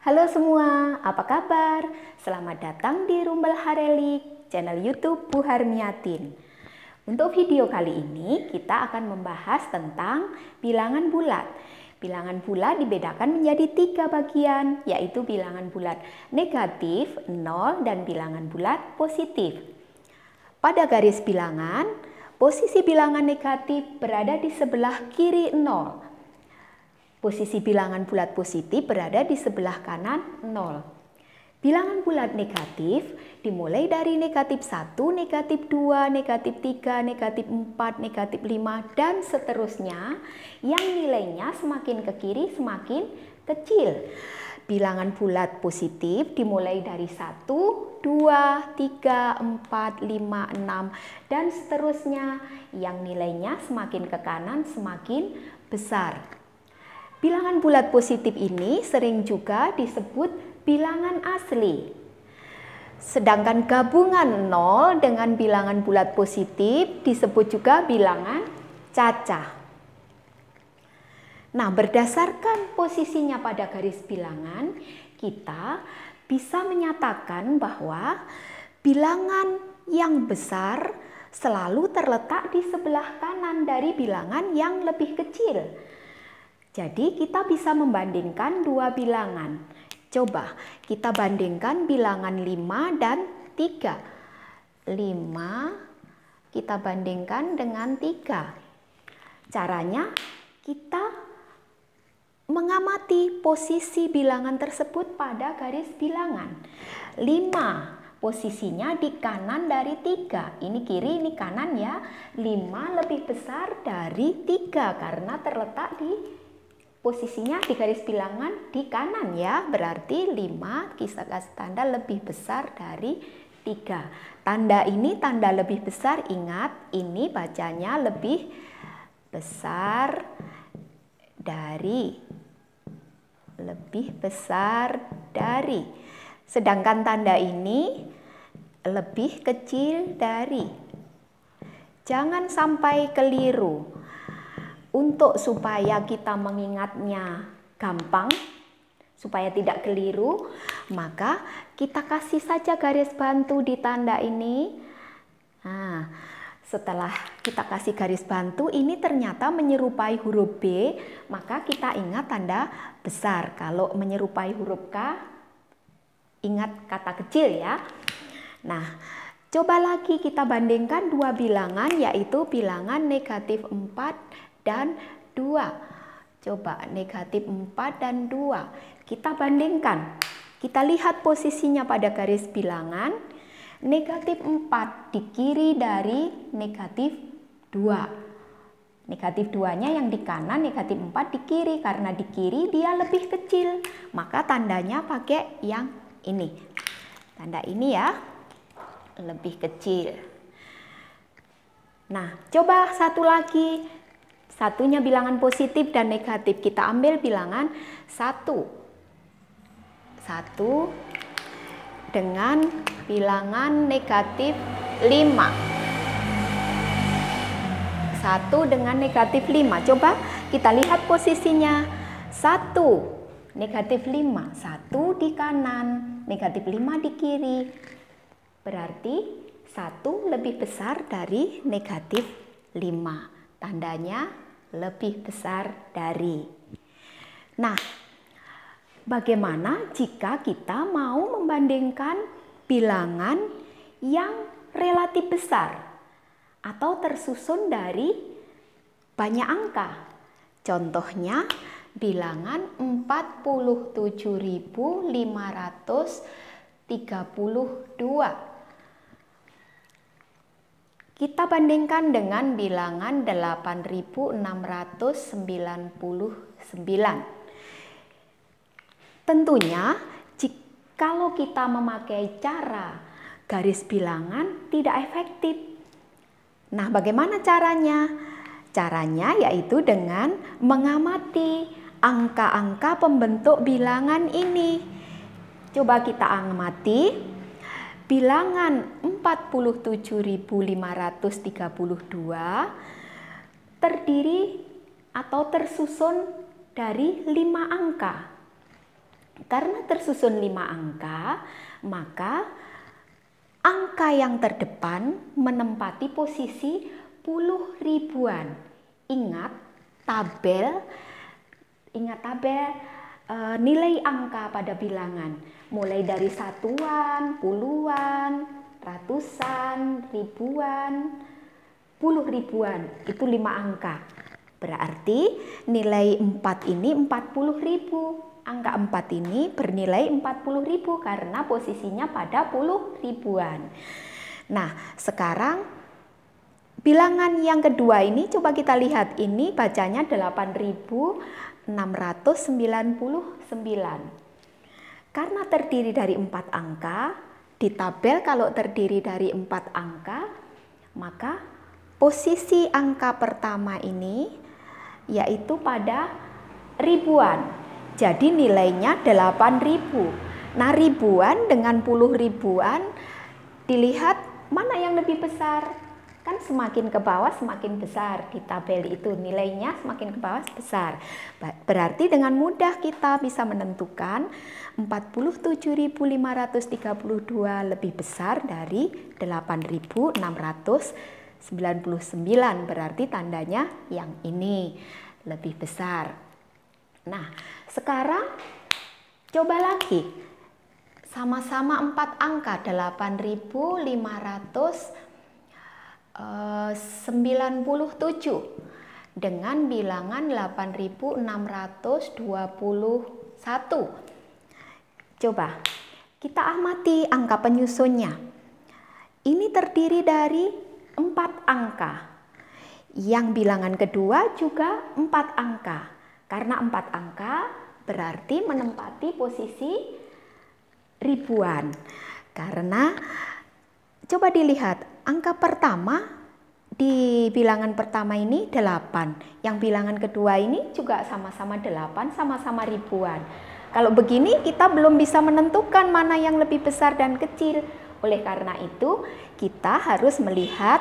Halo semua, apa kabar? Selamat datang di Rumbel Harelik, channel YouTube Bu Harmiatin. Untuk video kali ini, kita akan membahas tentang bilangan bulat. Bilangan bulat dibedakan menjadi 3 bagian, yaitu bilangan bulat negatif, 0, dan bilangan bulat positif. Pada garis bilangan, posisi bilangan negatif berada di sebelah kiri 0. Posisi bilangan bulat positif berada di sebelah kanan 0. Bilangan bulat negatif dimulai dari negatif 1, negatif 2, negatif 3, negatif 4, negatif 5, dan seterusnya yang nilainya semakin ke kiri semakin kecil. Bilangan bulat positif dimulai dari 1, 2, 3, 4, 5, 6, dan seterusnya yang nilainya semakin ke kanan semakin besar. Bilangan bulat positif ini sering juga disebut bilangan asli. Sedangkan gabungan 0 dengan bilangan bulat positif disebut juga bilangan cacah. Nah, berdasarkan posisinya pada garis bilangan, kita bisa menyatakan bahwa bilangan yang besar selalu terletak di sebelah kanan dari bilangan yang lebih kecil. Jadi kita bisa membandingkan dua bilangan. Coba kita bandingkan bilangan 5 dan 3. 5 kita bandingkan dengan 3. Caranya kita mengamati posisi bilangan tersebut pada garis bilangan. 5 posisinya di kanan dari 3. Ini kiri, ini kanan ya. 5 lebih besar dari 3 karena terletak di posisinya di garis bilangan di kanan ya, berarti 5 kita kasih tanda lebih besar dari 3. Tanda ini tanda lebih besar, ingat ini bacanya lebih besar dari. Lebih besar dari. Sedangkan tanda ini lebih kecil dari. Jangan sampai keliru. Untuk supaya kita mengingatnya gampang, supaya tidak keliru, maka kita kasih saja garis bantu di tanda ini. Nah, setelah kita kasih garis bantu, ini ternyata menyerupai huruf B, maka kita ingat tanda besar. Kalau menyerupai huruf K, ingat kata kecil ya. Nah, coba lagi kita bandingkan dua bilangan, yaitu bilangan negatif 4 dan 2. Coba negatif 4 dan 2. Kita bandingkan. Kita lihat posisinya pada garis bilangan. Negatif 4 di kiri dari negatif 2. Negatif 2-nya yang di kanan, negatif 4 di kiri. Karena di kiri dia lebih kecil. Maka tandanya pakai yang ini. Tanda ini ya. Lebih kecil. Nah, coba satu lagi. Satunya bilangan positif dan negatif. Kita ambil bilangan 1. 1 dengan bilangan negatif 5. 1 dengan negatif 5. Coba kita lihat posisinya. 1 negatif 5. 1 di kanan, negatif 5 di kiri. Berarti 1 lebih besar dari negatif 5. Tandanya lebih besar dari. Nah, bagaimana jika kita mau membandingkan bilangan yang relatif besar atau tersusun dari banyak angka? Contohnya bilangan 47.532. Kita bandingkan dengan bilangan 8.699. Tentunya, kalau kita memakai cara garis bilangan tidak efektif. Nah, bagaimana caranya? Caranya yaitu dengan mengamati angka-angka pembentuk bilangan ini. Coba kita amati. Bilangan 47.532 terdiri atau tersusun dari 5 angka. Karena tersusun 5 angka, maka angka yang terdepan menempati posisi puluh ribuan. Ingat tabel nilai angka pada bilangan. Mulai dari satuan, puluhan, ratusan, ribuan, puluh ribuan. Itu 5 angka. Berarti nilai 4 ini 40.000. Angka 4 ini bernilai 40.000 karena posisinya pada puluh ribuan. Nah, sekarang bilangan yang kedua ini coba kita lihat. Ini bacanya 8.699. Karena terdiri dari 4 angka, di tabel kalau terdiri dari 4 angka, maka posisi angka pertama ini yaitu pada ribuan. Jadi nilainya 8.000. Nah, ribuan dengan puluh ribuan, dilihat mana yang lebih besar. Kan semakin ke bawah semakin besar di tabel itu, nilainya semakin ke bawah besar. Berarti dengan mudah kita bisa menentukan 47.532 lebih besar dari 8.699. Berarti tandanya yang ini lebih besar. Nah, sekarang coba lagi. Sama-sama 4 angka, 8.597 dengan bilangan 8.621. Coba kita amati angka penyusunnya. Ini terdiri dari 4 angka. Yang bilangan kedua juga 4 angka. Karena 4 angka berarti menempati posisi ribuan. Karena coba dilihat angka pertama di bilangan pertama ini 8. Yang bilangan kedua ini juga sama-sama 8, sama-sama ribuan. Kalau begini kita belum bisa menentukan mana yang lebih besar dan kecil. Oleh karena itu kita harus melihat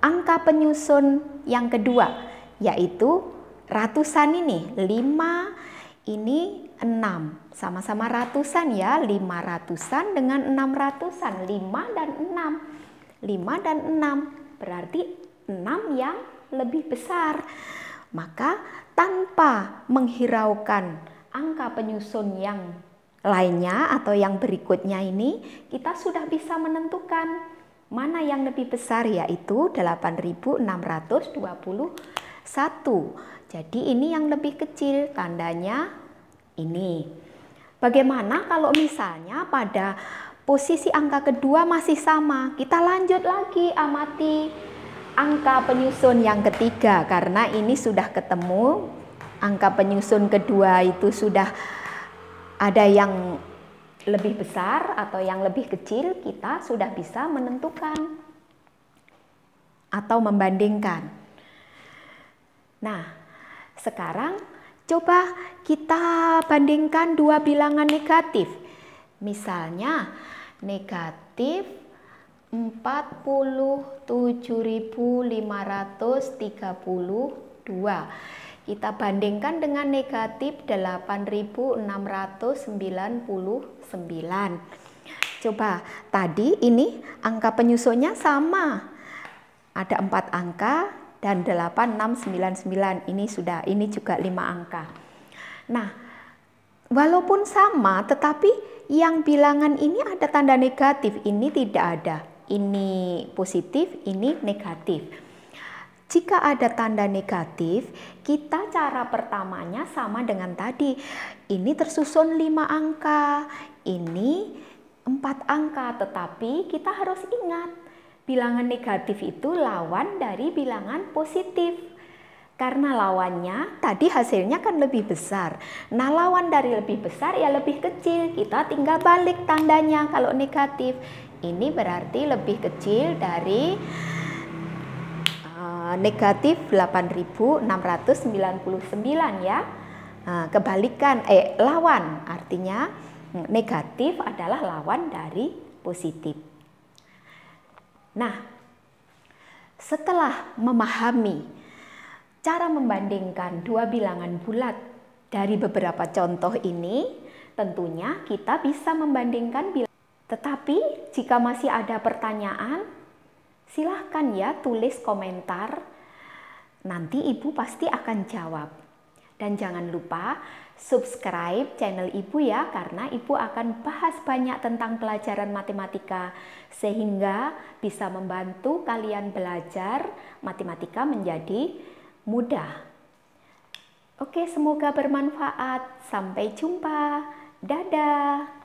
angka penyusun yang kedua, yaitu ratusan ini. 5 ini 6. Sama-sama ratusan ya, 5 ratusan dengan 6 ratusan. 5 dan 6. 5 dan 6. Berarti 6 yang lebih besar. Maka tanpa menghiraukan angka penyusun yang lainnya atau yang berikutnya ini, kita sudah bisa menentukan mana yang lebih besar, yaitu 8.621. Jadi ini yang lebih kecil, tandanya ini. Bagaimana kalau misalnya pada posisi angka kedua masih sama? Kita lanjut lagi amati angka penyusun yang ketiga. Karena ini sudah ketemu, angka penyusun kedua itu sudah ada yang lebih besar atau yang lebih kecil, kita sudah bisa menentukan atau membandingkan. Nah, sekarang coba kita bandingkan dua bilangan negatif. Misalnya negatif 47.532. Kita bandingkan dengan negatif 8.699. Coba tadi ini angka penyusunnya sama. Ada 4 angka dan 8699. Ini juga 5 angka. Nah, walaupun sama tetapi yang bilangan ini ada tanda negatif, ini tidak ada. Ini positif, ini negatif. Jika ada tanda negatif, kita cara pertamanya sama dengan tadi. Ini tersusun 5 angka, ini 4 angka, tetapi kita harus ingat, bilangan negatif itu lawan dari bilangan positif. Karena lawannya tadi hasilnya kan lebih besar. Nah, lawan dari lebih besar ya lebih kecil. Kita tinggal balik tandanya kalau negatif. Ini berarti lebih kecil dari negatif 8.699 ya. Kebalikan lawan, artinya negatif adalah lawan dari positif. Nah, setelah memahami cara membandingkan dua bilangan bulat dari beberapa contoh ini, Tentunya kita bisa membandingkan bilangan. Tetapi jika masih ada pertanyaan, silahkan ya tulis komentar. Nanti Ibu pasti akan jawab. Dan jangan lupa subscribe channel Ibu ya, karena Ibu akan bahas banyak tentang pelajaran matematika sehingga bisa membantu kalian belajar matematika menjadi mudah. Oke, semoga bermanfaat. Sampai jumpa. Dadah.